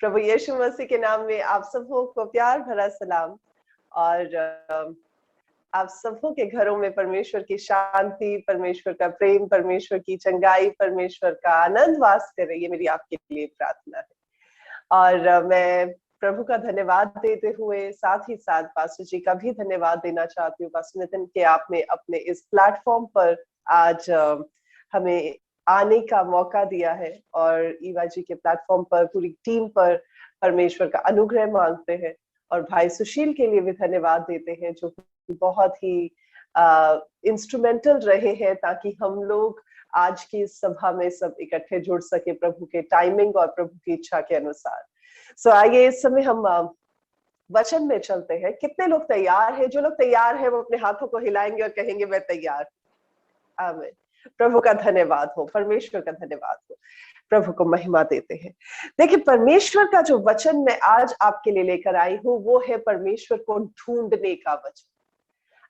प्रभु यीशु मसीह के नाम में आप सबों को प्यार भरा सलाम। और आप सबों के घरों में परमेश्वर की शांति, परमेश्वर का प्रेम, परमेश्वर की चंगाई, परमेश्वर का आनंद वास करे, ये मेरी आपके लिए प्रार्थना है। और मैं प्रभु का धन्यवाद देते हुए साथ ही साथ पास्टर जी का भी धन्यवाद देना चाहती हूँ, पास्टर नितिन, के आपने अपने इस प्लेटफॉर्म पर आज हमें आने का मौका दिया है और ईवा जी के प्लेटफॉर्म पर पूरी टीम पर परमेश्वर का अनुग्रह मांगते हैं। और भाई सुशील के लिए भी धन्यवाद देते हैं जो बहुत ही इंस्ट्रूमेंटल रहे हैं ताकि हम लोग आज की सभा में सब इकट्ठे जुड़ सके प्रभु के टाइमिंग और प्रभु की इच्छा के अनुसार। सो आइए इस समय हम वचन में चलते हैं। कितने लोग तैयार हैं? जो लोग तैयार हैं वो अपने हाथों को हिलाएंगे और कहेंगे मैं तैयार। आमीन। प्रभु का धन्यवाद हो, परमेश्वर का धन्यवाद हो, प्रभु को महिमा देते हैं। देखिए, परमेश्वर का जो वचन मैं आज आपके लिए लेकर आई हूँ वो है परमेश्वर को ढूंढने का वचन।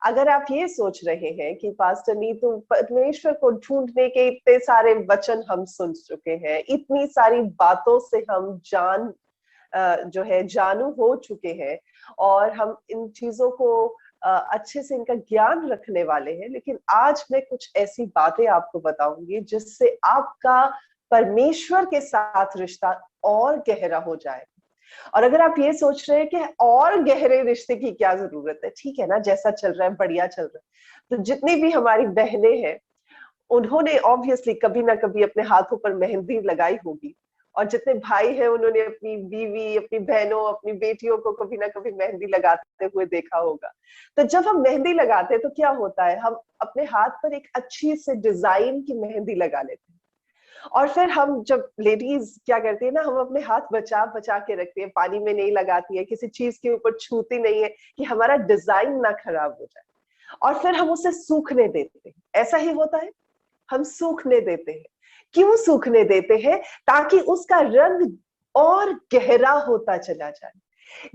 अगर आप ये सोच रहे हैं कि पास्टर नीतू, परमेश्वर को ढूंढने के इतने सारे वचन हम सुन चुके हैं, इतनी सारी बातों से हम जानू हो चुके हैं और हम इन चीजों को अच्छे से इनका ज्ञान रखने वाले हैं, लेकिन आज मैं कुछ ऐसी बातें आपको बताऊंगी जिससे आपका परमेश्वर के साथ रिश्ता और गहरा हो जाए। और अगर आप ये सोच रहे हैं कि और गहरे रिश्ते की क्या जरूरत है, ठीक है ना, जैसा चल रहा है बढ़िया चल रहा है। तो जितनी भी हमारी बहनें हैं उन्होंने ऑब्वियसली कभी ना कभी अपने हाथों पर मेहंदी लगाई होगी, और जितने भाई हैं उन्होंने अपनी बीवी, अपनी बहनों, अपनी बेटियों को कभी ना कभी मेहंदी लगाते हुए देखा होगा। तो जब हम मेहंदी लगाते हैं तो क्या होता है, हम अपने हाथ पर एक अच्छी से डिजाइन की मेहंदी लगा लेते हैं और फिर हम, जब लेडीज क्या करती है ना, हम अपने हाथ बचा बचा के रखती है, पानी में नहीं लगाती है, किसी चीज के ऊपर छूती नहीं है कि हमारा डिजाइन ना खराब हो जाए, और फिर हम उसे सूखने देते हैं। ऐसा ही होता है, हम सूखने देते हैं। क्यों सूखने देते हैं? ताकि उसका रंग और गहरा होता चला जाए।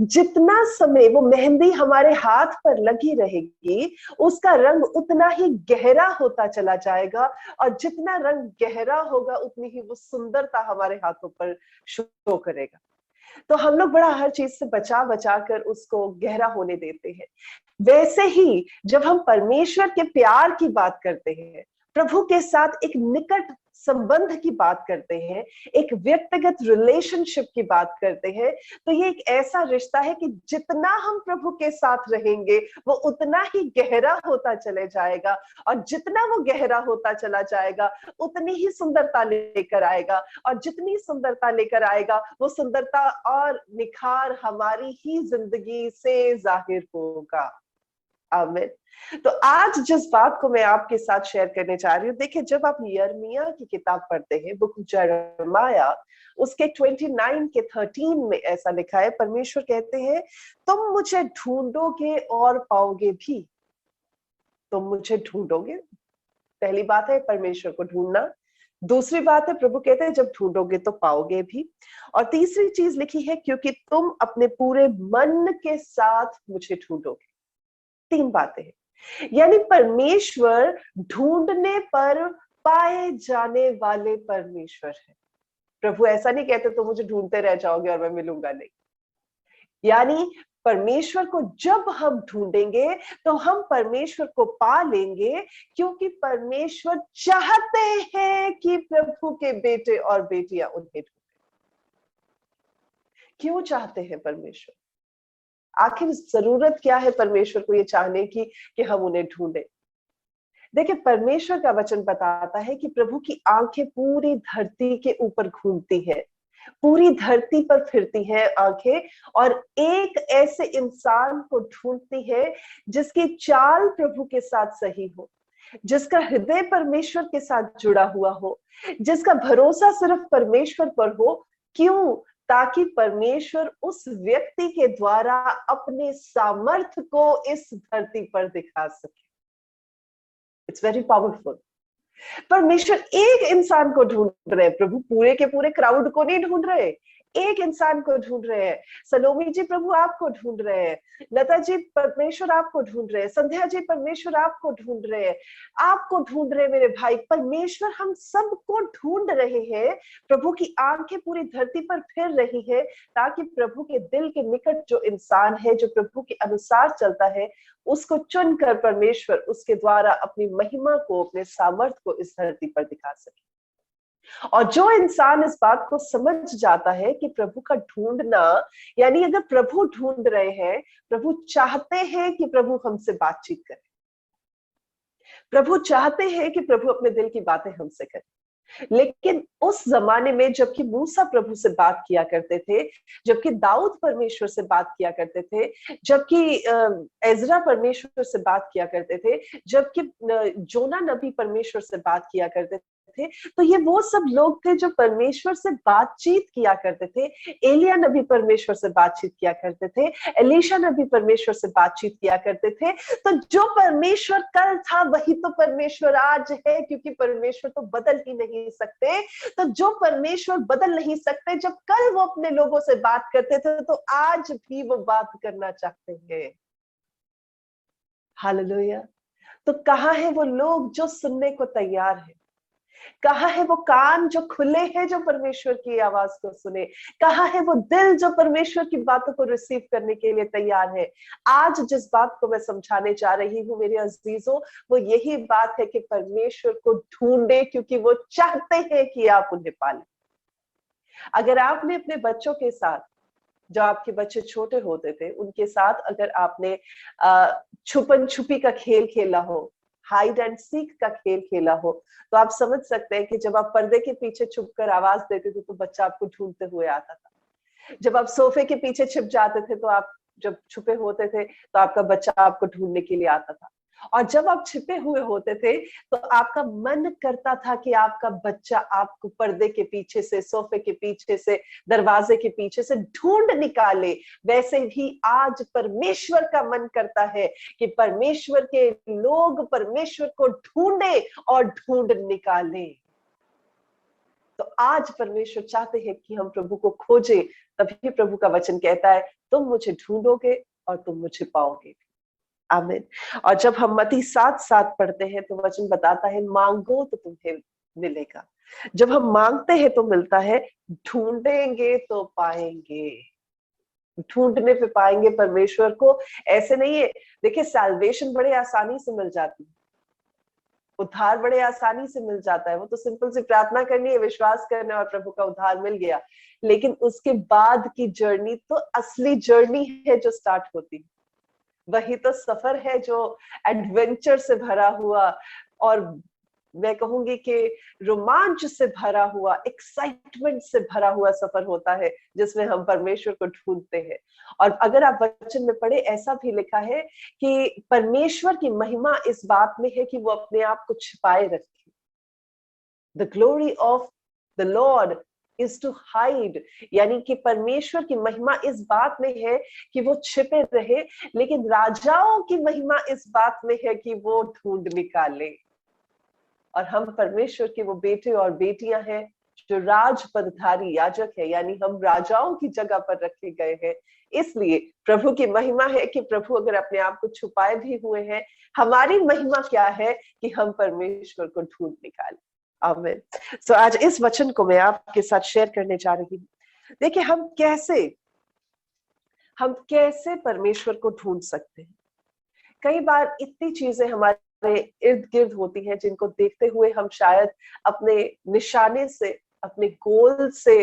जितना समय वो मेहंदी हमारे हाथ पर लगी रहेगी उसका रंग उतना ही गहरा होता चला जाएगा, और जितना रंग गहरा होगा उतनी ही वो सुंदरता हमारे हाथों पर शो करेगा। तो हम लोग बड़ा हर चीज से बचा बचा कर उसको गहरा होने देते हैं। वैसे ही जब हम परमेश्वर के प्यार की बात करते हैं, प्रभु के साथ एक निकट संबंध की बात करते हैं, एक व्यक्तिगत रिलेशनशिप की बात करते हैं, तो ये एक ऐसा रिश्ता है कि जितना हम प्रभु के साथ रहेंगे वो उतना ही गहरा होता चले जाएगा, और जितना वो गहरा होता चला जाएगा उतनी ही सुंदरता लेकर आएगा, और जितनी सुंदरता लेकर आएगा वो सुंदरता और निखार हमारी ही जिंदगी से जाहिर होगा। आमीन। तो आज जिस बात को मैं आपके साथ शेयर करने जा रही हूँ, देखिए, जब आप यिर्मयाह की किताब पढ़ते हैं, बुक यिर्मयाह, उसके 29 के 13 में ऐसा लिखा है, परमेश्वर कहते हैं, तुम मुझे ढूंढोगे और पाओगे भी। तुम मुझे ढूंढोगे, पहली बात है परमेश्वर को ढूंढना। दूसरी बात है, प्रभु कहते हैं जब ढूंढोगे तो पाओगे भी। और तीसरी चीज लिखी है, क्योंकि तुम अपने पूरे मन के साथ मुझे ढूंढोगे। 3 बातें हैं। यानी परमेश्वर ढूंढने पर पाए जाने वाले परमेश्वर है। प्रभु ऐसा नहीं कहते तो मुझे ढूंढते रह जाओगे और मैं मिलूंगा नहीं। यानी परमेश्वर को जब हम ढूंढेंगे तो हम परमेश्वर को पा लेंगे, क्योंकि परमेश्वर चाहते हैं कि प्रभु के बेटे और बेटियां उन्हें ढूंढें। क्यों चाहते हैं परमेश्वर? आखिर जरूरत क्या है परमेश्वर को ये चाहने की कि हम उन्हें ढूंढें? देखिए, परमेश्वर का वचन बताता है कि प्रभु की आंखें पूरी धरती के ऊपर घूमती हैं, पूरी धरती पर फिरती हैं आंखें, और एक ऐसे इंसान को ढूंढती है जिसकी चाल प्रभु के साथ सही हो, जिसका हृदय परमेश्वर के साथ जुड़ा हुआ हो, जिसका भरोसा सिर्फ परमेश्वर पर हो। क्यों? ताकि परमेश्वर उस व्यक्ति के द्वारा अपने सामर्थ्य को इस धरती पर दिखा सके। It's very powerful. परमेश्वर एक इंसान को ढूंढ रहे हैं, प्रभु पूरे के पूरे क्राउड को नहीं ढूंढ रहे, एक इंसान को ढूंढ रहे हैं। सलोमी जी प्रभु आपको ढूंढ रहे हैं, लता जी परमेश्वर आपको ढूंढ रहे हैं, संध्या जी परमेश्वर आपको ढूंढ रहे हैं, आपको ढूंढ रहे हैं मेरे भाई। परमेश्वर हम सबको ढूंढ रहे हैं। प्रभु की आंखें पूरी धरती पर फिर रही है ताकि प्रभु के दिल के निकट जो इंसान है, जो प्रभु के अनुसार चलता है, उसको चुनकर परमेश्वर उसके द्वारा अपनी महिमा को, अपने सामर्थ्य को इस धरती पर दिखा सके। और जो इंसान इस बात को समझ जाता है कि प्रभु का ढूंढना, यानी अगर प्रभु ढूंढ रहे हैं, प्रभु चाहते हैं कि प्रभु हमसे बातचीत करें, प्रभु चाहते हैं कि प्रभु अपने दिल की बातें हमसे करें। लेकिन उस जमाने में जबकि मूसा प्रभु से बात किया करते थे, जबकि दाऊद परमेश्वर से बात किया करते थे, जबकि एजरा परमेश्वर से बात किया करते थे, जबकि जोना नबी परमेश्वर से बात किया करते थे, तो ये वो सब लोग थे जो परमेश्वर से बातचीत किया करते थे। एलिया नबी परमेश्वर से बातचीत किया करते थे, एलीशा नबी परमेश्वर से बातचीत किया करते थे। तो जो परमेश्वर कल था वही तो परमेश्वर आज है, क्योंकि परमेश्वर तो बदल ही नहीं सकते। तो जो परमेश्वर बदल नहीं सकते, जब कल वो अपने लोगों से बात करते थे तो आज भी वो बात करना चाहते हैं। हालेलुया। तो कहाँ है वो लोग जो सुनने को तैयार है? कहाँ है वो कान जो खुले हैं, जो परमेश्वर की आवाज को सुने? कहाँ है वो दिल जो परमेश्वर की बातों को रिसीव करने के लिए तैयार है? आज जिस बात को मैं समझाने जा रही हूँ मेरे अजीजों, वो यही बात है कि परमेश्वर को ढूंढे, क्योंकि वो चाहते हैं कि आप उन्हें पालें। अगर आपने अपने बच्चों के साथ, जो आपके बच्चे छोटे होते थे, उनके साथ अगर आपने छुपन छुपी का खेल खेला हो, हाइड एंड सीक का खेल खेला हो, तो आप समझ सकते हैं कि जब आप पर्दे के पीछे छुपकर आवाज देते थे तो बच्चा आपको ढूंढते हुए आता था। जब आप सोफे के पीछे छिप जाते थे, तो आप जब छुपे होते थे तो आपका बच्चा आपको ढूंढने के लिए आता था। और जब आप छिपे हुए होते थे तो आपका मन करता था कि आपका बच्चा आपको पर्दे के पीछे से, सोफे के पीछे से, दरवाजे के पीछे से ढूंढ निकाले। वैसे ही आज परमेश्वर का मन करता है कि परमेश्वर के लोग परमेश्वर को ढूंढे और ढूंढ निकाले। तो आज परमेश्वर चाहते हैं कि हम प्रभु को खोजें। तभी प्रभु का वचन कहता है, तुम मुझे ढूंढोगे और तुम मुझे पाओगे। आमीन। और जब हम मत्ती 7:7 पढ़ते हैं तो वचन बताता है, मांगो तो तुम्हें मिलेगा। जब हम मांगते हैं तो मिलता है, ढूंढेंगे तो पाएंगे। ढूंढने पे पाएंगे परमेश्वर को। ऐसे नहीं है, देखिए सैल्वेशन बड़े आसानी से मिल जाती है, उद्धार बड़े आसानी से मिल जाता है। वो तो सिंपल सी प्रार्थना करनी है, विश्वास करना और प्रभु का उद्धार मिल गया। लेकिन उसके बाद की जर्नी तो असली जर्नी है जो स्टार्ट होती है। वही तो सफर है जो एडवेंचर से भरा हुआ, और मैं कहूंगी कि रोमांच से भरा हुआ, एक्साइटमेंट से भरा हुआ सफर होता है, जिसमें हम परमेश्वर को ढूंढते हैं। और अगर आप वचन में पढ़े, ऐसा भी लिखा है कि परमेश्वर की महिमा इस बात में है कि वो अपने आप को छिपाए रखे। The glory of the Lord is to hide, यानी कि परमेश्वर की महिमा इस बात में है कि वो छिपे रहे, लेकिन राजाओं की महिमा इस बात में है कि वो ढूंढ निकाले। और हम परमेश्वर के वो बेटे और बेटियां हैं जो राज पदधारी याजक है, यानी हम राजाओं की जगह पर रखे गए हैं। इसलिए प्रभु की महिमा है कि प्रभु अगर अपने आप को छुपाए भी हुए हैं, हमारी महिमा क्या है कि हम परमेश्वर को ढूंढ निकालें। आमीन। सो आज इस वचन को मैं आपके साथ शेयर करने जा रही हूँ। देखिए हम कैसे परमेश्वर को ढूंढ सकते हैं। कई बार इतनी चीजें हमारे इर्द गिर्द होती हैं जिनको देखते हुए हम शायद अपने निशाने से, अपने गोल से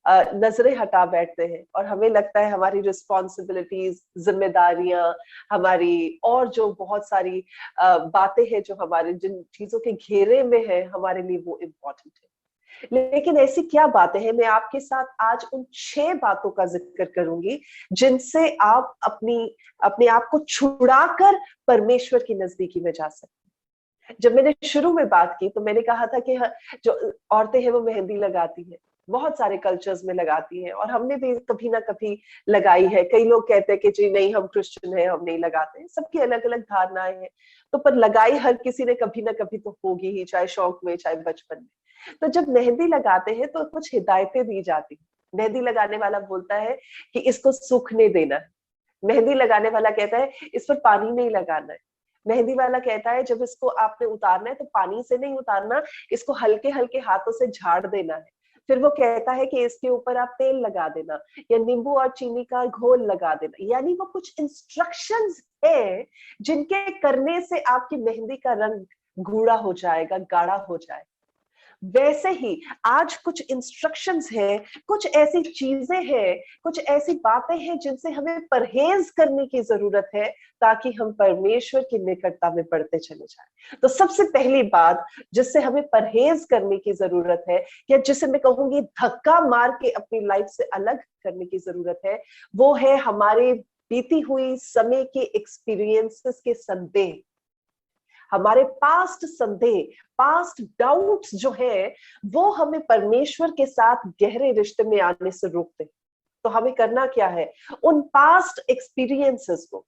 नजरें हटा बैठते हैं, और हमें लगता है हमारी रिस्पॉन्सिबिलिटीज, जिम्मेदारियां, हमारी और जो बहुत सारी बातें हैं जो हमारे जिन चीजों के घेरे में है, हमारे लिए वो इम्पोर्टेंट है। लेकिन ऐसी क्या बातें हैं, मैं आपके साथ आज उन 6 बातों का जिक्र करूंगी जिनसे आप अपने आप को छुड़ाकर परमेश्वर की नजदीकी में जा सकते हैं। जब मैंने शुरू में बात की तो मैंने कहा था कि जो औरतें हैं वो मेहंदी लगाती हैं, बहुत सारे कल्चर्स में लगाती हैं, और हमने भी कभी ना कभी लगाई है। कई लोग कहते हैं कि जी नहीं, हम क्रिश्चियन हैं, हम नहीं लगाते हैं। सबकी अलग अलग धारणाएं हैं। तो पर लगाई हर किसी ने कभी ना कभी तो होगी ही, चाहे शौक में चाहे बचपन में। तो जब मेहंदी लगाते हैं तो कुछ हिदायतें दी जाती हैं। मेहंदी लगाने वाला बोलता है कि इसको सूखने देना है। मेहंदी लगाने वाला कहता है इस पर पानी नहीं लगाना है। मेहंदी वाला कहता है जब इसको आपने उतारना है तो पानी से नहीं उतारना, इसको हल्के हल्के हाथों से झाड़ देना है। फिर वो कहता है कि इसके ऊपर आप तेल लगा देना या नींबू और चीनी का घोल लगा देना। यानी वो कुछ इंस्ट्रक्शंस है जिनके करने से आपकी मेहंदी का रंग गूढ़ा हो जाएगा, गाढ़ा हो जाएगा। वैसे ही आज कुछ इंस्ट्रक्शंस है, कुछ ऐसी चीजें हैं, कुछ ऐसी बातें हैं जिनसे हमें परहेज करने की जरूरत है ताकि हम परमेश्वर की निकटता में बढ़ते चले जाएं। तो सबसे पहली बात जिससे हमें परहेज करने की जरूरत है, या जिसे मैं कहूंगी धक्का मार के अपनी लाइफ से अलग करने की जरूरत है, वो है हमारे बीती हुई समय के एक्सपीरियंसेस के संदेह। हमारे पास्ट संदेह, पास्ट डाउट्स जो है, वो हमें परमेश्वर के साथ गहरे रिश्ते में आने से रोकते हैं। तो हमें करना क्या है? उन पास्ट एक्सपीरियंसेस को,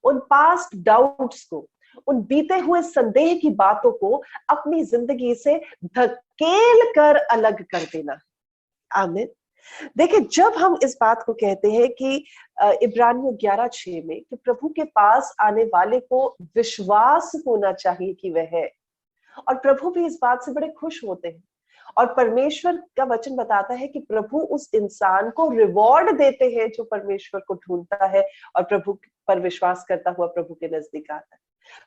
उन पास्ट डाउट्स को, उन बीते हुए संदेह की बातों को अपनी जिंदगी से धकेल कर अलग कर देना है। आमीन। देखिए, जब हम इस बात को कहते हैं कि इब्रानियों 11:6 में कि प्रभु के पास आने वाले को विश्वास होना चाहिए कि वह है, और प्रभु भी इस बात से बड़े खुश होते हैं। और परमेश्वर का वचन बताता है कि प्रभु उस इंसान को रिवॉर्ड देते हैं जो परमेश्वर को ढूंढता है और प्रभु पर विश्वास करता हुआ प्रभु के नजदीक आता है।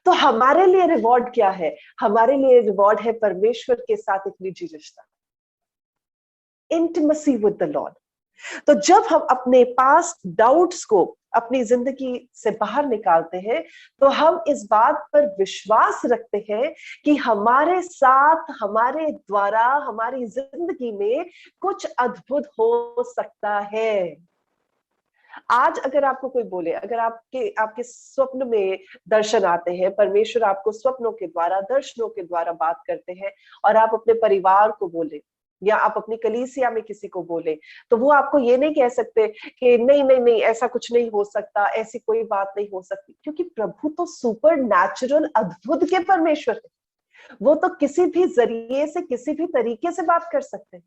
तो हमारे लिए रिवॉर्ड क्या है? हमारे लिए रिवॉर्ड है परमेश्वर के साथ एक निजी रिश्ता, इंटिमेसी विद द लॉर्ड। तो जब हम अपने पास्ट डाउट्स को अपनी जिंदगी से बाहर निकालते हैं, तो हम इस बात पर विश्वास रखते हैं कि हमारे साथ, हमारे द्वारा, हमारी जिंदगी में कुछ अद्भुत हो सकता है। आज अगर आपको कोई बोले, अगर आपके आपके स्वप्न में दर्शन आते हैं, परमेश्वर आपको स्वप्नों के द्वारा, दर्शनों के द्वारा बात करते हैं, और आप अपने परिवार को बोले या आप अपनी कलीसिया में किसी को बोले, तो वो आपको ये नहीं कह सकते कि नहीं नहीं नहीं ऐसा कुछ नहीं हो सकता, ऐसी कोई बात नहीं हो सकती, क्योंकि प्रभु तो सुपर नेचुरल, अद्भुत के परमेश्वर है। वो तो किसी भी जरिए से, किसी भी तरीके से बात कर सकते हैं।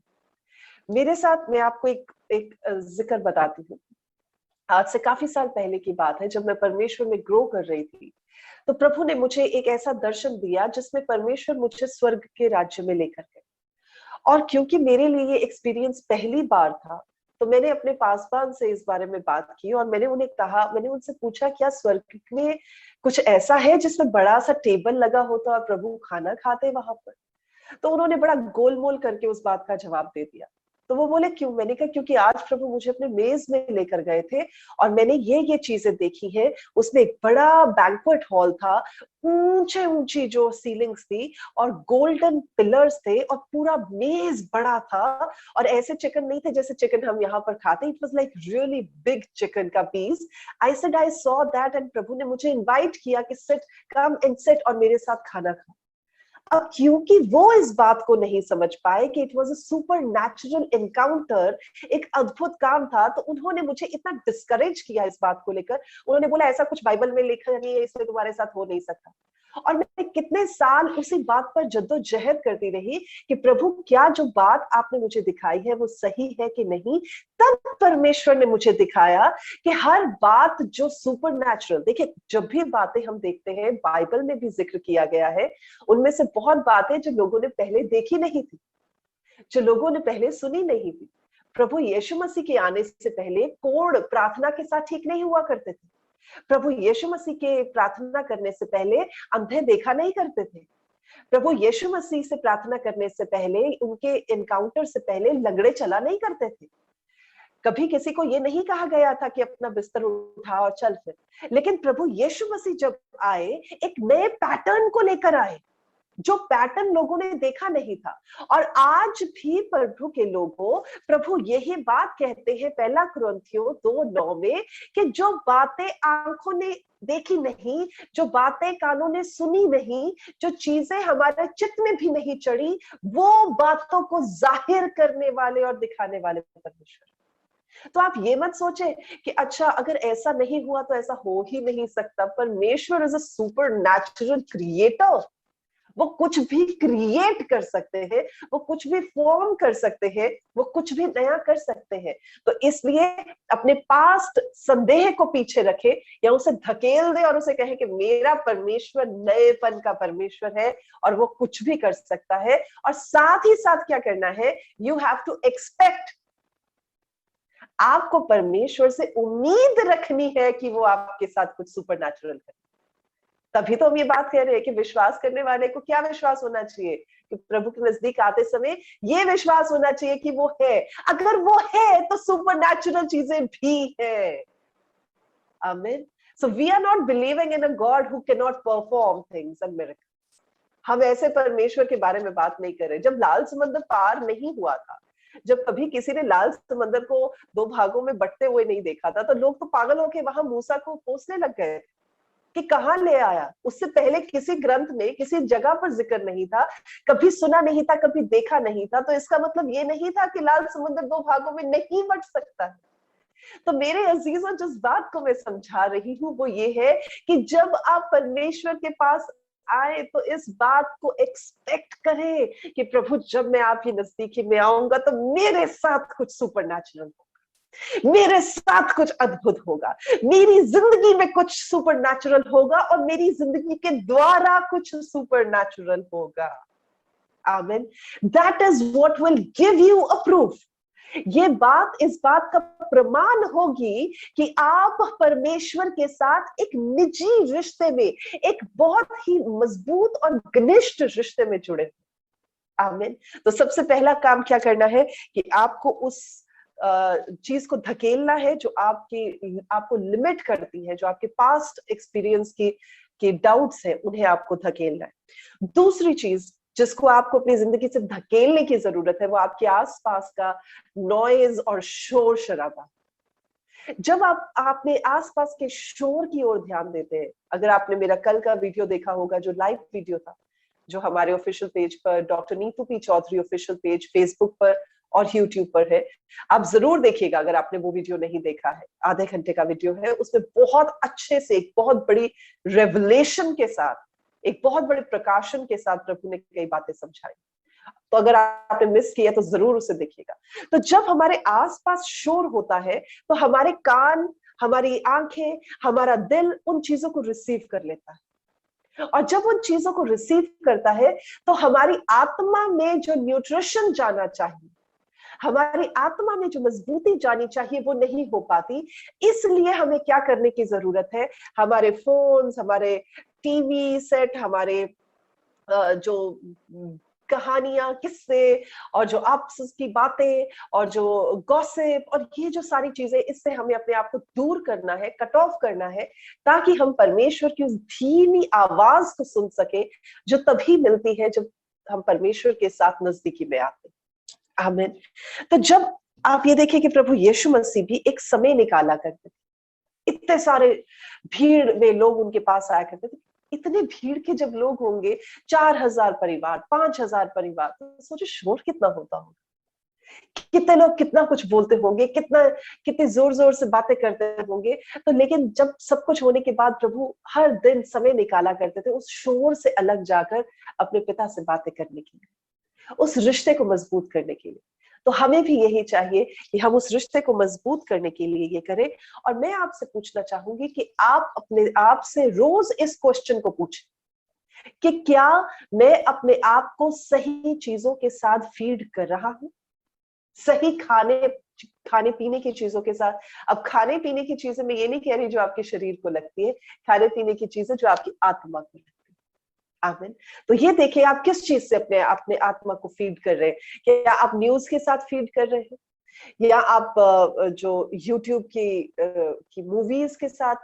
मेरे साथ, मैं आपको एक जिक्र बताती हूँ। आज से काफी साल पहले की बात है, जब मैं परमेश्वर में ग्रो कर रही थी, तो प्रभु ने मुझे एक ऐसा दर्शन दिया जिसमें परमेश्वर मुझे स्वर्ग के राज्य में लेकर गए। और क्योंकि मेरे लिए ये एक्सपीरियंस पहली बार था, तो मैंने अपने पासवान से इस बारे में बात की और मैंने उन्हें कहा, मैंने उनसे पूछा क्या स्वर्ग में कुछ ऐसा है जिसमें बड़ा सा टेबल लगा होता और प्रभु खाना खाते वहां पर? तो उन्होंने बड़ा गोलमोल करके उस बात का जवाब दे दिया। तो वो बोले क्यों? मैंने कहा क्योंकि आज प्रभु मुझे अपने मेज में लेकर गए थे और मैंने ये चीजें देखी है। उसमें एक बड़ा बैंक्वेट हॉल था, ऊंचे ऊंची जो सीलिंग्स थी और गोल्डन पिलर्स थे और पूरा मेज बड़ा था, और ऐसे चिकन नहीं थे जैसे चिकन हम यहाँ पर खाते। It was like really big chicken का piece. I said I saw that, and Prabhu ने मुझे इनवाइट किया कि सिट, कम एंड सिट, और मेरे साथ खाना खा। अब क्योंकि वो इस बात को नहीं समझ पाए कि it was a super natural encounter, एक अद्भुत काम था, तो उन्होंने मुझे इतना डिस्करेज किया इस बात को लेकर। उन्होंने बोला ऐसा कुछ बाइबल में लिखा नहीं है, इसलिए तुम्हारे साथ हो नहीं सकता। और मैं कितने साल उसी बात पर जद्दोजहद करती रही कि प्रभु क्या जो बात आपने मुझे दिखाई है वो सही है कि नहीं। तब परमेश्वर ने मुझे दिखाया कि हर बात जो सुपर नेचुरल, देखिए जब भी बातें हम देखते हैं, बाइबल में भी जिक्र किया गया है, उनमें से बहुत बातें जो लोगों ने पहले देखी नहीं थी, जो लोगों ने पहले सुनी नहीं थी। प्रभु यीशु मसीह के आने से पहले कोढ़ प्रार्थना के साथ ठीक नहीं हुआ करते थे। प्रभु यीशु मसीह के प्रार्थना करने से पहले अंधे देखा नहीं करते थे। प्रभु यीशु मसीह से प्रार्थना करने से पहले, उनके एनकाउंटर से पहले लंगड़े चला नहीं करते थे। कभी किसी को ये नहीं कहा गया था कि अपना बिस्तर उठा और चल फिर। लेकिन प्रभु यीशु मसीह जब आए, एक नए पैटर्न को लेकर आए, जो पैटर्न लोगों ने देखा नहीं था। और आज भी प्रभु के लोगों, प्रभु यही बात कहते हैं 1 कुरिन्थियों 2:9 में कि जो बातें आंखों ने देखी नहीं, जो बातें कानों ने सुनी नहीं, जो चीजें हमारे चित्त में भी नहीं चढ़ी, वो बातों को जाहिर करने वाले और दिखाने वाले परमेश्वर। तो आप ये मत सोचे कि अच्छा अगर ऐसा नहीं हुआ तो ऐसा हो ही नहीं सकता। परमेश्वर is a super natural creator. वो कुछ भी क्रिएट कर सकते हैं, वो कुछ भी फॉर्म कर सकते हैं, वो कुछ भी नया कर सकते हैं। तो इसलिए अपने पास्ट संदेह को पीछे रखे या उसे धकेल दे और उसे कहे कि मेरा परमेश्वर नएपन का परमेश्वर है और वो कुछ भी कर सकता है। और साथ ही साथ क्या करना है, यू हैव टू एक्सपेक्ट, आपको परमेश्वर से उम्मीद रखनी है कि वो आपके साथ कुछ सुपरनैचुरल करे। तभी तो हम ये बात कह रहे हैं कि विश्वास करने वाले को क्या विश्वास होना चाहिए, कि प्रभु के नजदीक आते समय ये विश्वास होना चाहिए कि वो है। अगर वो है तो सुपरनैचुरल चीजें भी है। आमीन। So we are not believing in a God who cannot perform things and miracles. हम ऐसे परमेश्वर के बारे में बात नहीं कर रहे। जब लाल समंदर पार नहीं हुआ था, जब कभी किसी ने लाल समंदर को दो भागों में बंटते हुए नहीं देखा था, तो लोग तो पागल होके वहां मूसा को कोसने लग गए कि कहां ले आया। उससे पहले किसी ग्रंथ में किसी जगह पर जिक्र नहीं था, कभी सुना नहीं था, कभी देखा नहीं था। तो इसका मतलब ये नहीं था कि लाल समुद्र दो भागों में नहीं बट सकता है। तो मेरे अजीजों, जिस बात को मैं समझा रही हूँ वो ये है कि जब आप परमेश्वर के पास आए तो इस बात को एक्सपेक्ट करें कि प्रभु जब मैं आपकी नजदीकी में आऊंगा तो मेरे साथ कुछ सुपरनैचुरल होगा, मेरे साथ कुछ अद्भुत होगा, मेरी जिंदगी में कुछ सुपरनैचुरल होगा और मेरी जिंदगी के द्वारा कुछ सुपरनैचुरल होगा। आमीन। That is what will give you a proof. ये बात इस बात का प्रमाण होगी कि आप परमेश्वर के साथ एक निजी रिश्ते में, एक बहुत ही मजबूत और घनिष्ठ रिश्ते में जुड़े। आमीन। तो सबसे पहला काम क्या करना है कि आपको उस चीज को धकेलना है जो आपको लिमिट करती है, जो आपके पास्ट एक्सपीरियंस की डाउट्स है, उन्हें आपको धकेलना है। दूसरी चीज जिसको आपको अपनी जिंदगी से धकेलने की जरूरत है वो आपके आसपास का नॉइज और शोर शराबा। जब आप अपने आसपास के शोर की ओर ध्यान देते हैं, अगर आपने मेरा कल का वीडियो देखा होगा जो लाइव वीडियो था, जो हमारे ऑफिशियल पेज पर, doctor Neetu P Chaudhary official page Facebook पर और यूट्यूब पर है, आप जरूर देखिएगा अगर आपने वो वीडियो नहीं देखा है। आधे घंटे का वीडियो है, उसमें बहुत अच्छे से एक बहुत बड़ी रेवलेशन के साथ, एक बहुत बड़े प्रकाशन के साथ प्रभु ने कई बातें समझाई। तो अगर आपने मिस किया तो जरूर उसे देखिएगा। तो जब हमारे आसपास शोर होता है तो हमारे कान, हमारी आंखें, हमारा दिल उन चीजों को रिसीव कर लेता है, और जब उन चीजों को रिसीव करता है तो हमारी आत्मा में जो न्यूट्रिशन जाना चाहिए, हमारी आत्मा में जो मजबूती जानी चाहिए, वो नहीं हो पाती। इसलिए हमें क्या करने की जरूरत है, हमारे फोन्स, हमारे टीवी सेट, हमारे जो कहानियां, किस्से और जो आपस की बातें और जो गॉसिप और ये जो सारी चीजें, इससे हमें अपने आप को दूर करना है, कट ऑफ करना है, ताकि हम परमेश्वर की उस धीमी आवाज को सुन सके जो तभी मिलती है जब हम परमेश्वर के साथ नजदीकी में आते हैं। आमीन। तो जब आप ये देखिए कि प्रभु यीशु मसीह भी एक समय निकाला करते थे, इतने सारे भीड़ में लोग उनके पास आया करते थे। इतने भीड़ के जब लोग होंगे, 4000 परिवार, 5000 परिवार, तो सोचो शोर कितना होता होगा, कितने लोग कितना कुछ बोलते होंगे, कितने जोर जोर से बातें करते होंगे। तो लेकिन जब सब कुछ होने के बाद प्रभु हर दिन समय निकाला करते थे उस शोर से अलग जाकर अपने पिता से बातें करने के लिए, उस रिश्ते को मजबूत करने के लिए। तो हमें भी यही चाहिए कि हम उस रिश्ते को मजबूत करने के लिए ये करें। और मैं आपसे पूछना चाहूंगी कि आप अपने आप से रोज इस क्वेश्चन को पूछें कि क्या मैं अपने आप को सही चीजों के साथ फीड कर रहा हूं, सही खाने पीने की चीजों के साथ। अब खाने पीने की चीजें मैं ये नहीं कह रही जो आपके शरीर को लगती है, खाने पीने की चीजें जो आपकी आत्मा को लगती है। आमीन। तो ये देखिए आप किस चीज से अपने आत्मा को फीड कर रहे हैं। क्या आप न्यूज के साथ फीड कर रहे हैं, या आप जो यूट्यूब की मूवीज के साथ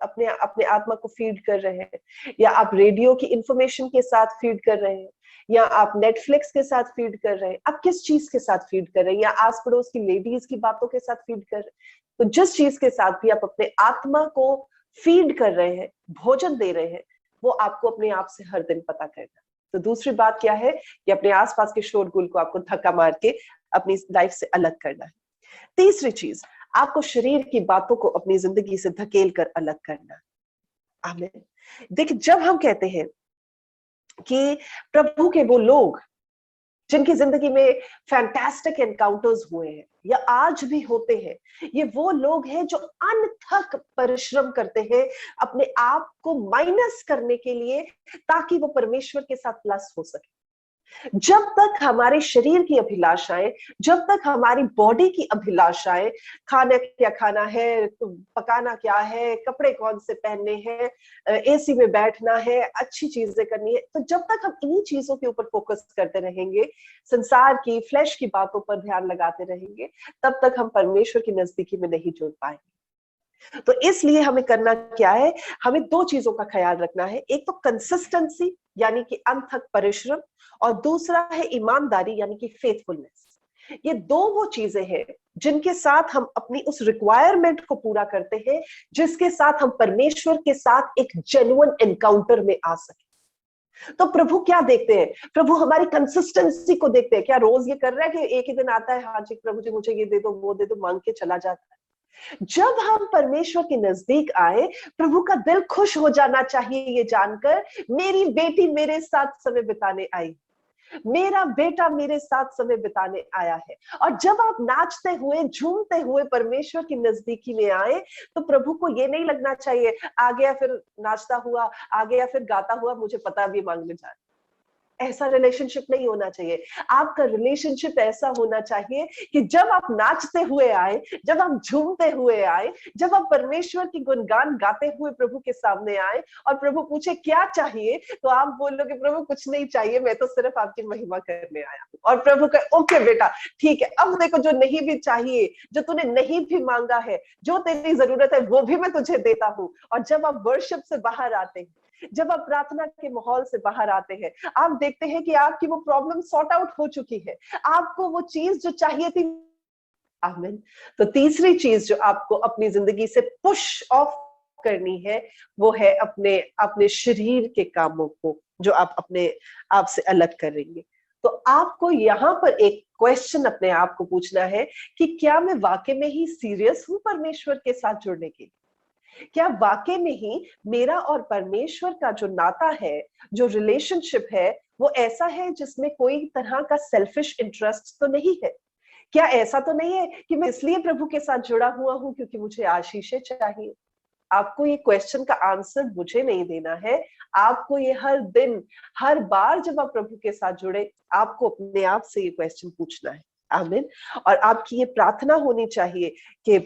अपने अपने आत्मा को फीड कर रहे हैं, या आप रेडियो की इंफॉर्मेशन के साथ फीड कर रहे हैं, या आप नेटफ्लिक्स के साथ फीड कर रहे हैं। आप किस चीज के साथ फीड कर रहे हैं, या आस पड़ोस की लेडीज की बातों के साथ फीड कर रहे हैं। तो जिस चीज के साथ भी आप अपने आत्मा को फीड कर रहे हैं, भोजन दे रहे हैं, वो आपको अपने आप से हर दिन पता करना। तो दूसरी बात क्या है कि अपने आसपास के शोरगुल को आपको धक्का मार के अपनी लाइफ से अलग करना है। तीसरी चीज, आपको शरीर की बातों को अपनी जिंदगी से धकेल कर अलग करना। आमीन। देखिए जब हम कहते हैं कि प्रभु के वो लोग जिनकी जिंदगी में फैंटास्टिक एनकाउंटर्स हुए हैं या आज भी होते हैं, ये वो लोग हैं जो अनथक परिश्रम करते हैं अपने आप को माइनस करने के लिए, ताकि वो परमेश्वर के साथ प्लस हो सके। जब तक हमारे शरीर की अभिलाषाएं, जब तक हमारी बॉडी की अभिलाषाएं, खाना क्या खाना है, पकाना क्या है, कपड़े कौन से पहनने हैं, एसी में बैठना है, अच्छी चीजें करनी है, तो जब तक हम इन्हीं चीजों के ऊपर फोकस करते रहेंगे, संसार की फ्लैश की बातों पर ध्यान लगाते रहेंगे, तब तक हम परमेश्वर की नजदीकी में नहीं जुड़ पाएंगे। तो इसलिए हमें करना क्या है, हमें दो चीजों का ख्याल रखना है। एक तो कंसिस्टेंसी यानी कि अनथक परिश्रम, और दूसरा है ईमानदारी यानी कि फेथफुलनेस। ये दो वो चीजें हैं जिनके साथ हम अपनी उस रिक्वायरमेंट को पूरा करते हैं, जिसके साथ हम परमेश्वर के साथ एक जेन्युइन एनकाउंटर में आ सके। तो प्रभु क्या देखते हैं? प्रभु हमारी कंसिस्टेंसी को देखते हैं। क्या रोज ये कर रहा है कि एक ही दिन आता है, हाँ जी प्रभु जी मुझे ये दे दो वो दे दो, मांग के चला जाता है? जब हम परमेश्वर के नजदीक आए, प्रभु का दिल खुश हो जाना चाहिए ये जानकर, मेरी बेटी मेरे साथ समय बिताने आई, मेरा बेटा मेरे साथ समय बिताने आया है। और जब आप नाचते हुए झूमते हुए परमेश्वर की नजदीकी में आए, तो प्रभु को ये नहीं लगना चाहिए आ गया फिर नाचता हुआ, आ गया फिर गाता हुआ, मुझे पता भी मांगने जाए। ऐसा रिलेशनशिप नहीं होना चाहिए। आपका रिलेशनशिप ऐसा होना चाहिए कि जब आप नाचते हुए आए, जब आप झूमते हुए आए, जब आप परमेश्वर की गुणगान गाते हुए प्रभु के सामने आए और प्रभु पूछे क्या चाहिए, तो आप बोलोगे प्रभु कुछ नहीं चाहिए, मैं तो सिर्फ आपकी महिमा करने आया हूं। और प्रभु कहे ओके बेटा ठीक है, अब देखो जो नहीं भी चाहिए, जो तूने नहीं भी मांगा है, जो तेरी जरूरत है वो भी मैं तुझे देता हूं। और जब आप वर्शिप से बाहर आते हैं, जब आप प्रार्थना के माहौल से बाहर आते हैं, आप देखते हैं कि आपकी वो प्रॉब्लम सॉर्ट आउट हो चुकी है, आपको वो चीज जो चाहिए थी। आमीन। तो तीसरी चीज जो आपको अपनी जिंदगी से पुश ऑफ करनी है, वो है अपने अपने शरीर के कामों को, जो आप अपने आप से अलग करेंगे। तो आपको यहाँ पर एक क्वेश्चन अपने आप को पूछना है कि क्या मैं वाकई में ही सीरियस हूं परमेश्वर के साथ जुड़ने के लिए? क्या वाकई में ही मेरा और परमेश्वर का जो नाता है, जो रिलेशनशिप है, वो ऐसा है जिसमें कोई तरह का सेल्फिश इंटरेस्ट तो नहीं है? क्या ऐसा तो नहीं है कि मैं इसलिए प्रभु के साथ जुड़ा हुआ हूं क्योंकि मुझे आशीषें चाहिए? आपको ये क्वेश्चन का आंसर मुझे नहीं देना है। आपको ये हर दिन, हर बार जब आप प्रभु के साथ जुड़े, आपको अपने आप से ये क्वेश्चन पूछना है। आमीन। और आपकी ये प्रार्थना होनी चाहिए कि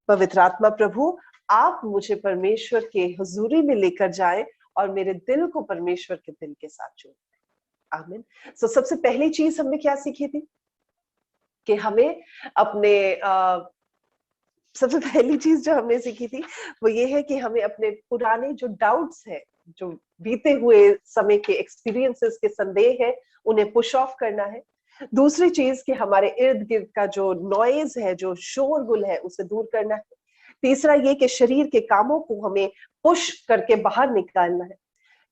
पवित्र आत्मा प्रभु, आप मुझे परमेश्वर के हुजूरी में लेकर जाए और मेरे दिल को परमेश्वर के दिल के साथ जोड़ दें। आमीन। तो सबसे पहली चीज हमने क्या सीखी थी कि हमें अपने सबसे पहली चीज जो हमने सीखी थी वो ये है कि हमें अपने पुराने जो डाउट्स हैं, जो बीते हुए समय के एक्सपीरियंसेस के संदेह है, उन्हें पुश ऑफ करना है। दूसरी चीज कि हमारे इर्द गिर्द का जो नॉइज है, जो शोरगुल है, उसे दूर करना है। तीसरा ये कि शरीर के कामों को हमें पुश करके बाहर निकालना है।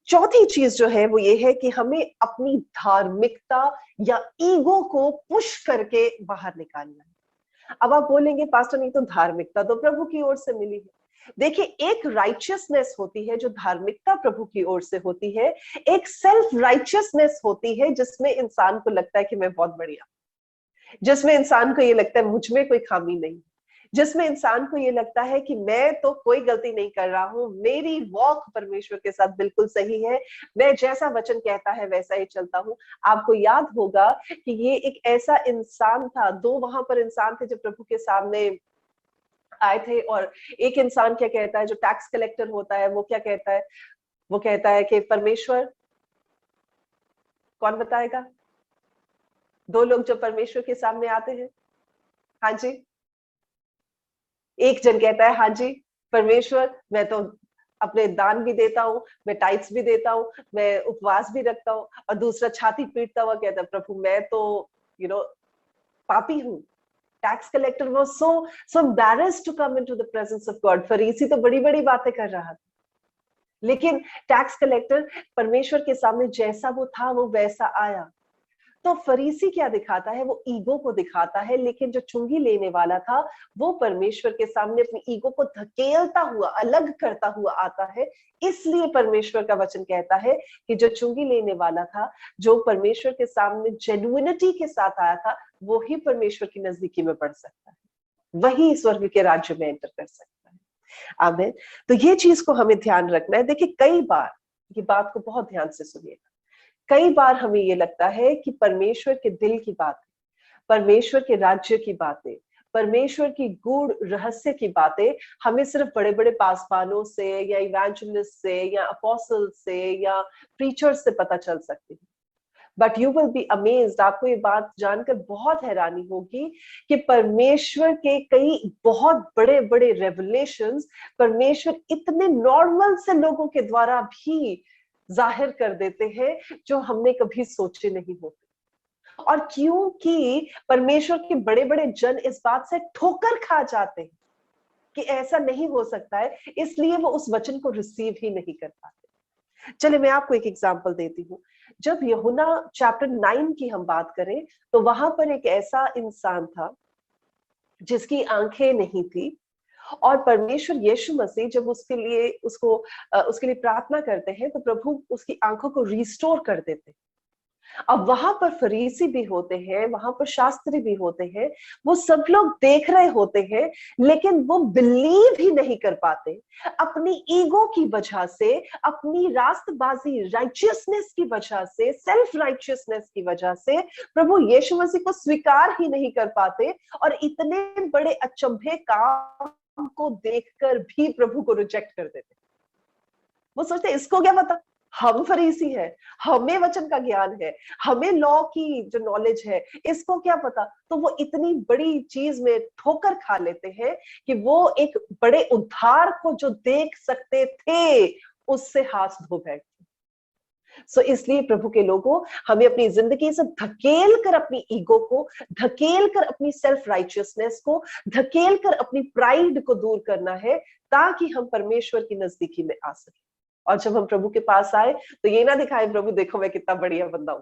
चौथी चीज जो है वो ये है कि हमें अपनी धार्मिकता या ईगो को पुश करके बाहर निकालना है। अब आप बोलेंगे पास्टर नहीं तो धार्मिकता तो प्रभु की ओर से मिली है। देखिए, एक राइचियसनेस होती है जो धार्मिकता प्रभु की ओर से होती है, एक सेल्फ राइचियसनेस होती है जिसमें इंसान को लगता है कि मैं बहुत बढ़िया, जिसमें इंसान को ये लगता है मुझ में कोई खामी नहीं, जिसमें इंसान को ये लगता है कि मैं तो कोई गलती नहीं कर रहा हूं, मेरी वॉक परमेश्वर के साथ बिल्कुल सही है, मैं जैसा वचन कहता है वैसा ही चलता हूं। आपको याद होगा कि ये एक ऐसा इंसान था, दो वहां पर इंसान थे जो प्रभु के सामने आए थे, और एक इंसान क्या कहता है, जो टैक्स कलेक्टर होता है, वो क्या कहता है? वो कहता है कि परमेश्वर, कौन बताएगा? दो लोग जो परमेश्वर के सामने आते हैं, हाँ जी, एक जन कहता है हाँ जी परमेश्वर, मैं तो अपने दान भी देता हूँ, मैं टाइट्स भी देता हूँ, मैं उपवास भी रखता हूँ। और दूसरा छाती पीटता हुआ कहता है प्रभु मैं तो पापी हूँ। Tax collector was so embarrassed to come into the presence of God। फरीसी तो बड़ी बड़ी बातें कर रहा था, लेकिन टैक्स कलेक्टर परमेश्वर के सामने जैसा वो था वो वैसा आया। तो फरीसी क्या दिखाता है, वो ईगो को दिखाता है, लेकिन जो चुंगी लेने वाला था वो परमेश्वर के सामने अपनी ईगो को धकेलता हुआ, अलग करता हुआ आता है। इसलिए परमेश्वर का वचन कहता है कि जो चुंगी लेने वाला था, जो परमेश्वर के सामने जेन्युइनिटी के साथ आया था, वो ही परमेश्वर की नजदीकी में बढ़ सकता है, वही स्वर्ग के राज्य में एंटर कर सकता है। आमीन। तो ये चीज को हमें ध्यान रखना है। देखिए कई बार, ये बात को बहुत ध्यान से सुनिएगा, कई बार हमें ये लगता है कि परमेश्वर के दिल की बातें, परमेश्वर के राज्य की बातें, परमेश्वर की गूढ़ रहस्य की बातें हमें सिर्फ बड़े बड़े पासवानों से या इवेंजलिस्ट से या अपोस्टल से या प्रीचर से पता चल सकती है। But you will be amazed, आपको ये बात जानकर बहुत हैरानी होगी कि परमेश्वर के कई बहुत बड़े बड़े रेवलेशंस परमेश्वर इतने नॉर्मल से लोगों के द्वारा भी जाहिर कर देते हैं जो हमने कभी सोचे नहीं होते। और क्योंकि परमेश्वर के बड़े बड़े जन इस बात से ठोकर खा जाते हैं कि ऐसा नहीं हो सकता है, इसलिए वो उस वचन को रिसीव ही नहीं कर पाते। चलिए मैं आपको एक एग्जांपल देती हूँ। जब यूहन्ना चैप्टर 9 की हम बात करें, तो वहां पर एक ऐसा इंसान था जिसकी आंखें नहीं थी, और परमेश्वर यीशु मसीह जब उसके लिए प्रार्थना करते हैं, तो प्रभु उसकी आंखों को रिस्टोर कर देते हैं। अब वहां पर फरीसी भी होते हैं, वहां पर शास्त्री भी होते हैं, वो सब लोग देख रहे होते हैं, लेकिन वो बिलीव ही नहीं कर पाते। अपनी ईगो की वजह से, अपनी रास्तबाजी, राइचियसनेस की वजह से, सेल्फ राइचियसनेस की वजह से प्रभु यीशु मसीह को स्वीकार ही नहीं कर पाते, और इतने बड़े अचंभे काम को देखकर भी प्रभु को रिजेक्ट कर देते। वो सोचते इसको क्या पता, हम फरीसी है, हमें वचन का ज्ञान है, हमें लॉ की जो नॉलेज है, इसको क्या पता। तो वो इतनी बड़ी चीज में ठोकर खा लेते हैं कि वो एक बड़े उद्धार को जो देख सकते थे उससे हाथ धो बैठते। सो इसलिए प्रभु के लोगों, हमें अपनी जिंदगी से धकेल कर अपनी ईगो को, धकेल कर अपनी सेल्फ राइचियसनेस को, धकेल कर अपनी प्राइड को दूर करना है, ताकि हम परमेश्वर की नजदीकी में आ सके। और जब हम प्रभु के पास आए, तो ये ना दिखाएं प्रभु देखो मैं कितना बढ़िया बंदा हूं,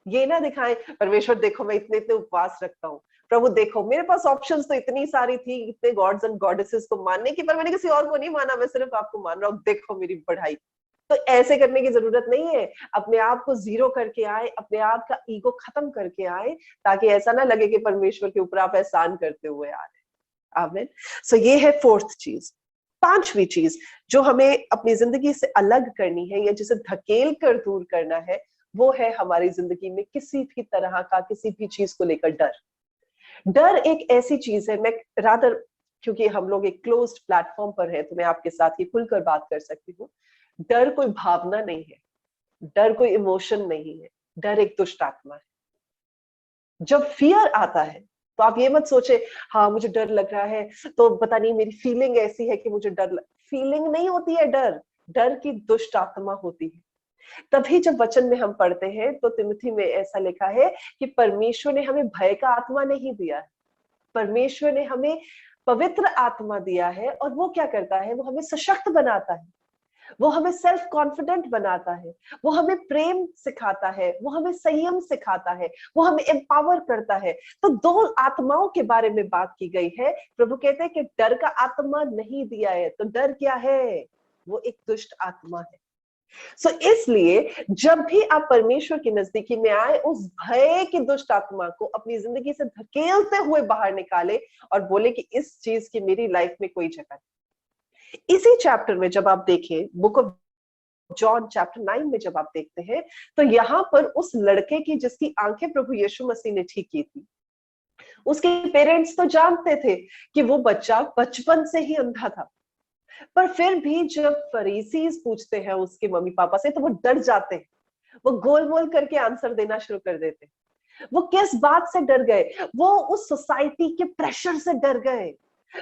ये ना दिखाएं परमेश्वर देखो मैं इतने इतने उपवास रखता हूँ, प्रभु देखो मेरे पास ऑप्शंस तो इतनी सारी थी, इतने गॉड्स एंड गॉडेसेस को मानने की, पर मैंने किसी और को नहीं माना, मैं सिर्फ आपको मान रहा हूँ, देखो मेरी बढ़ाई। तो ऐसे करने की जरूरत नहीं है। अपने आप को जीरो करके आए, अपने आप का ईगो खत्म करके आए, ताकि ऐसा ना लगे कि परमेश्वर के ऊपर आप एहसान करते हुए आ रहे। आमीन। सो ये है फोर्थ चीज। पांचवी चीज जो हमें अपनी जिंदगी से अलग करनी है, या जिसे धकेल कर दूर करना है, वो है हमारी जिंदगी में किसी भी तरह का, किसी भी चीज को लेकर डर। डर एक ऐसी चीज है, मैं रादर, क्योंकि हम लोग एक क्लोज्ड प्लेटफॉर्म पर है, तो मैं आपके साथ ये खुलकर बात कर सकती हूँ। डर कोई भावना नहीं है, डर कोई इमोशन नहीं है, डर एक दुष्ट आत्मा है। जब फियर आता है, तो आप ये मत सोचे हाँ मुझे डर लग रहा है, तो पता नहीं मेरी फीलिंग ऐसी है कि मुझे फीलिंग नहीं होती है डर, डर की दुष्ट आत्मा होती है। तभी जब वचन में हम पढ़ते हैं, तो तिमोथी में ऐसा लिखा है कि परमेश्वर ने हमें भय का आत्मा नहीं दिया है, परमेश्वर ने हमें पवित्र आत्मा दिया है। और वो क्या करता है, वो हमें सशक्त बनाता है, वो हमें सेल्फ कॉन्फिडेंट बनाता है, वो हमें प्रेम सिखाता है, वो हमें संयम सिखाता है, वो हमें एम्पावर करता है। तो दो आत्माओं के बारे में बात की गई है। प्रभु कहते हैं कि डर का आत्मा नहीं दिया है। तो डर क्या है, वो एक दुष्ट आत्मा है। सो इसलिए जब भी आप परमेश्वर की नजदीकी में आए, उस भय की दुष्ट आत्मा को अपनी जिंदगी से धकेलते हुए बाहर निकाले और बोले कि इस चीज की मेरी लाइफ में कोई जगह नहीं। इसी चैप्टर में जब आप देखें, बुक ऑफ जॉन चैप्टर 9 में जब आप देखते हैं, तो यहाँ पर उस लड़के की जिसकी आंखें प्रभु यीशु मसीह ने ठीक की थी, उसके पेरेंट्स तो जानते थे कि वो बच्चा बचपन से ही अंधा था, पर फिर भी जब फरीसीज पूछते हैं उसके मम्मी पापा से, तो वो डर जाते हैं, वो गोल मोल करके आंसर देना शुरू कर देते हैं। वो किस बात से डर गए, वो उस सोसाइटी के प्रेशर से डर गए,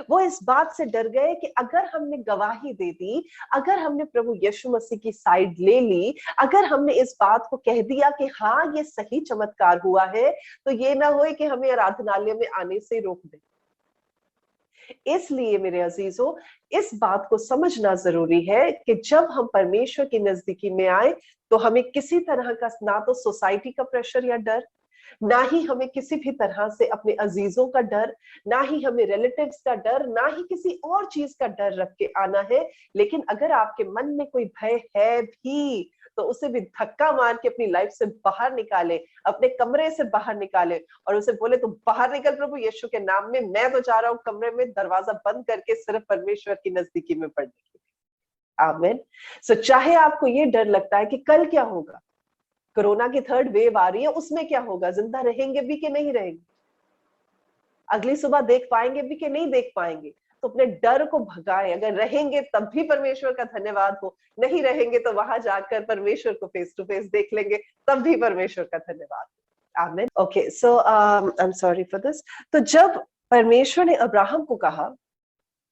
वो इस बात से डर गए कि अगर हमने गवाही दे दी, अगर हमने प्रभु यीशु मसीह की साइड ले ली, अगर हमने इस बात को कह दिया कि हाँ ये सही चमत्कार हुआ है, तो ये ना हो कि हमें आराधनालय में आने से रोक दे। इसलिए मेरे अजीजों, इस बात को समझना जरूरी है कि जब हम परमेश्वर की नजदीकी में आए तो हमें किसी तरह का ना तो सोसाइटी का प्रेशर या डर, ना ही हमें किसी भी तरह से अपने अजीजों का डर, ना ही हमें रिलेटिव्स का डर, ना ही किसी और चीज का डर रख के आना है। लेकिन अगर आपके मन में कोई भय है भी तो उसे भी धक्का मार के अपनी लाइफ से बाहर निकाले, अपने कमरे से बाहर निकाले और उसे बोले तुम बाहर निकल प्रभु यीशु के नाम में, मैं तो चाह रहा हूँ कमरे में दरवाजा बंद करके सिर्फ परमेश्वर की नजदीकी में पढ़ने के लिए। आमीन। सो चाहे आपको ये डर लगता है कि कल क्या होगा, कोरोना की थर्ड वेव आ रही है, उसमें क्या होगा, जिंदा रहेंगे भी कि नहीं रहेंगे, अगली सुबह देख पाएंगे भी कि नहीं देख पाएंगे, तो अपने डर को भगाएं। अगर रहेंगे तब भी परमेश्वर का धन्यवाद हो, नहीं रहेंगे तो वहां जाकर परमेश्वर को फेस टू फेस देख लेंगे, तब भी परमेश्वर का धन्यवाद हो। आमीन। Okay, so I am sorry for this. तो जब परमेश्वर ने अब्राहम को कहा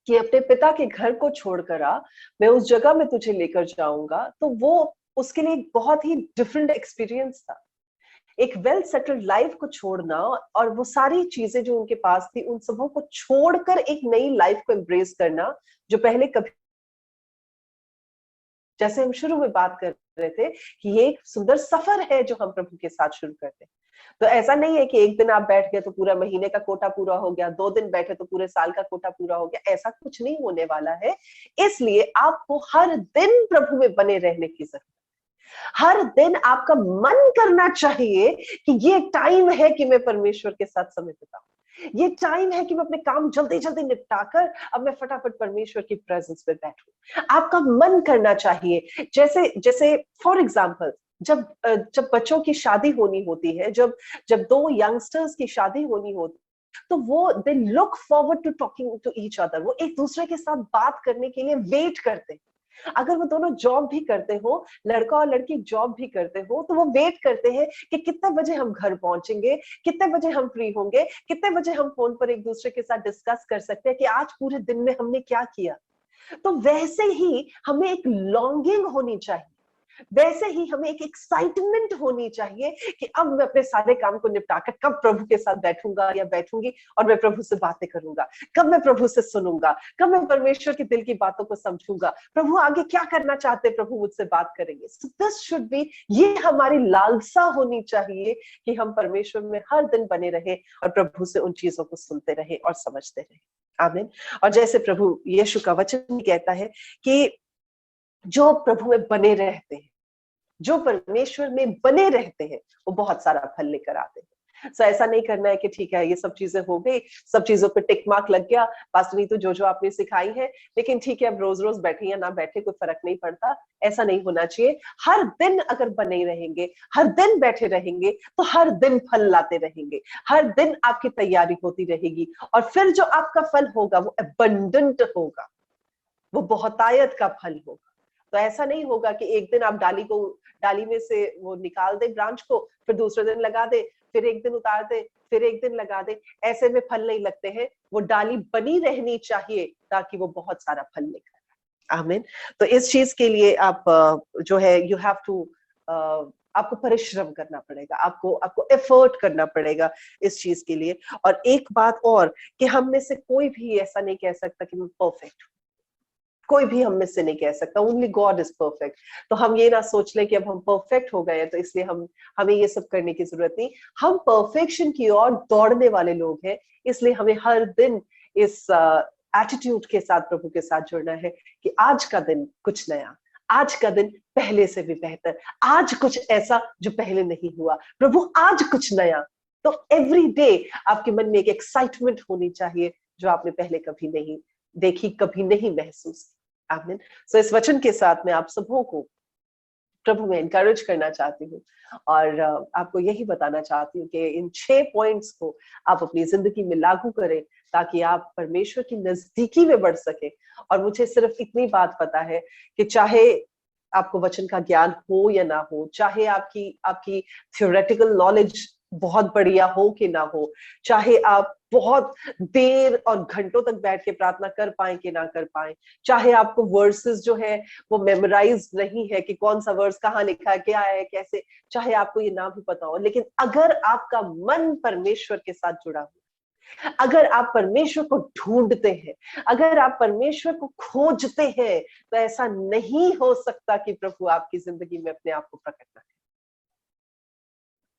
कि अपने पिता के घर को छोड़कर आ, मैं उस जगह में तुझे लेकर जाऊंगा, तो वो उसके लिए एक बहुत ही डिफरेंट एक्सपीरियंस था। एक वेल सेटल्ड लाइफ को छोड़ना और वो सारी चीजें जो उनके पास थी उन सबों को छोड़कर एक नई लाइफ को एम्ब्रेस करना, जो पहले कभी, जैसे हम शुरू में बात कर रहे थे कि ये एक सुंदर सफर है जो हम प्रभु के साथ शुरू करते हैं। तो ऐसा नहीं है कि एक दिन आप बैठ गए तो पूरा महीने का कोटा पूरा हो गया, 2 दिन बैठे तो पूरे साल का कोटा पूरा हो गया, ऐसा कुछ नहीं होने वाला है। इसलिए आपको हर दिन प्रभु में बने रहने की जरूरत, हर दिन आपका मन करना चाहिए कि ये टाइम है कि मैं परमेश्वर के साथ समय बिताऊं, ये टाइम है कि मैं अपने काम जल्दी जल्दी निपटाकर अब मैं फटाफट परमेश्वर की प्रेजेंस में बैठूं। आपका मन करना चाहिए। जैसे जैसे फॉर एग्जांपल, जब जब बच्चों की शादी होनी होती है, जब जब दो यंगस्टर्स की शादी होनी होती, तो वो they look forward to talking to each other, वो एक दूसरे के साथ बात करने के लिए वेट करते हैं। अगर वो दोनों जॉब भी करते हो, लड़का और लड़की जॉब भी करते हो, तो वो वेट करते हैं कि कितने बजे हम घर पहुंचेंगे, कितने बजे हम फ्री होंगे, कितने बजे हम फोन पर एक दूसरे के साथ डिस्कस कर सकते हैं कि आज पूरे दिन में हमने क्या किया। तो वैसे ही हमें एक लॉन्गिंग होनी चाहिए, वैसे ही हमें एक एक्साइटमेंट होनी चाहिए कि अब मैं अपने सारे काम को निपटाकर कब प्रभु के साथ बैठूंगा या बैठूंगी और मैं प्रभु से बातें करूंगा, कब मैं प्रभु से सुनूंगा, कब मैं परमेश्वर के दिल की बातों को समझूंगा, प्रभु आगे क्या करना चाहते हैं, प्रभु मुझसे बात करेंगे। सो दिस शुड बी, ये हमारी लालसा होनी चाहिए कि हम परमेश्वर में हर दिन बने रहे और प्रभु से उन चीजों को सुनते रहे और समझते रहे। आमीन। और जैसे प्रभु यीशु का वचन कहता है कि जो प्रभु में बने रहते हैं, जो परमेश्वर में बने रहते हैं, वो बहुत सारा फल लेकर आते हैं। सो ऐसा नहीं करना है कि ठीक है ये सब चीजें हो गई, सब चीजों पे टिक मार्क लग गया, पास्टर नहीं तो जो आपने सिखाई है, लेकिन ठीक है अब रोज रोज बैठे या ना बैठे कोई फर्क नहीं पड़ता, ऐसा नहीं होना चाहिए। हर दिन अगर बने रहेंगे, हर दिन बैठे रहेंगे, तो हर दिन फल लाते रहेंगे, हर दिन आपकी तैयारी होती रहेगी और फिर जो आपका फल होगा वो अबंडेंट होगा, वो बहुतायत का फल होगा। तो ऐसा नहीं होगा कि एक दिन आप डाली में से वो निकाल दे ब्रांच को, फिर दूसरे दिन लगा दे, फिर एक दिन उतार दे, फिर एक दिन लगा दे, ऐसे में फल नहीं लगते हैं। वो डाली बनी रहनी चाहिए ताकि वो बहुत सारा फल निकले। आमीन। तो इस चीज के लिए आप जो है यू हैव टू, आपको परिश्रम करना पड़ेगा, आपको आपको एफर्ट करना पड़ेगा इस चीज के लिए। और एक बात और कि हम में से कोई भी ऐसा नहीं कह सकता कि मैं परफेक्ट, कोई भी हम में से नहीं कह सकता, ओनली गॉड इज परफेक्ट। तो हम ये ना सोच लें कि अब हम परफेक्ट हो गए हैं तो इसलिए हमें ये सब करने की जरूरत नहीं। हम परफेक्शन की ओर दौड़ने वाले लोग हैं, इसलिए हमें हर दिन इस एटीट्यूड के साथ प्रभु के साथ जुड़ना है कि आज का दिन कुछ नया, आज का दिन पहले से भी बेहतर, आज कुछ ऐसा जो पहले नहीं हुआ, प्रभु आज कुछ नया। तो एवरी डे आपके मन में एक एक्साइटमेंट होनी चाहिए जो आपने पहले कभी नहीं देखी, कभी नहीं महसूस की। आमीन। सो इस वचन के साथ मैं आप सबों को प्रभु में एनकरेज करना चाहती हूँ और आपको यही बताना चाहती हूँ कि इन 6 पॉइंट्स को आप अपनी जिंदगी में लागू करें ताकि आप परमेश्वर की नजदीकी में बढ़ सके। और मुझे सिर्फ इतनी बात पता है कि चाहे आपको वचन का ज्ञान हो या ना हो, चाहे आपकी आपकी थ्योरेटिकल नॉलेज बहुत बढ़िया हो कि ना हो, चाहे आप बहुत देर और घंटों तक बैठ के प्रार्थना कर पाए कि ना कर पाए, चाहे आपको वर्सेस जो है वो मेमोराइज नहीं है कि कौन सा वर्स कहाँ लिखा है, क्या है, कैसे, चाहे आपको ये ना भी पता हो, लेकिन अगर आपका मन परमेश्वर के साथ जुड़ा हो, अगर आप परमेश्वर को ढूंढते हैं, अगर आप परमेश्वर को खोजते हैं, तो ऐसा नहीं हो सकता कि प्रभु आपकी जिंदगी में अपने आप को प्रकट ना करे।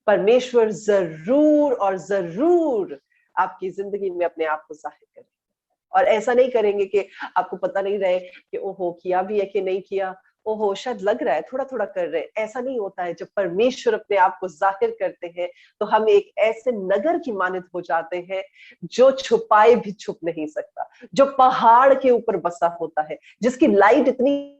परमेश्वर जरूर और जरूर आपकी जिंदगी में अपने आप को जाहिर करें। और ऐसा नहीं करेंगे कि आपको पता नहीं रहे कि ओहो किया भी है कि नहीं किया, ओहो शायद लग रहा है थोड़ा थोड़ा कर रहे हैं। ऐसा नहीं होता है। जब परमेश्वर अपने आप को जाहिर करते हैं तो हम एक ऐसे नगर की मानित हो जाते हैं जो छुपाए भी छुप नहीं सकता, जो पहाड़ के ऊपर बसा होता है, जिसकी लाइट इतनी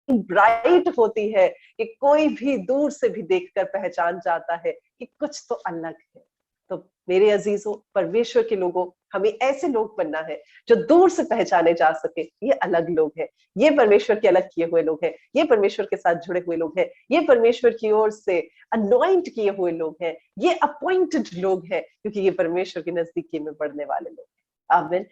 ब्राइट होती है कि कोई भी दूर से भी देखकर पहचान जाता है कि कुछ तो अलग है। तो मेरे अजीजों, परमेश्वर के लोगों, हमें ऐसे लोग बनना है जो दूर से पहचाने जा सके ये अलग लोग हैं, ये परमेश्वर के अलग किए हुए लोग हैं, ये परमेश्वर के साथ जुड़े हुए लोग हैं, ये परमेश्वर की ओर से अनॉइंट किए हुए लोग हैं, ये अपॉइंटेड लोग हैं, क्योंकि ये परमेश्वर के नजदीकी में बढ़ने वाले लोग हैं। आमीन।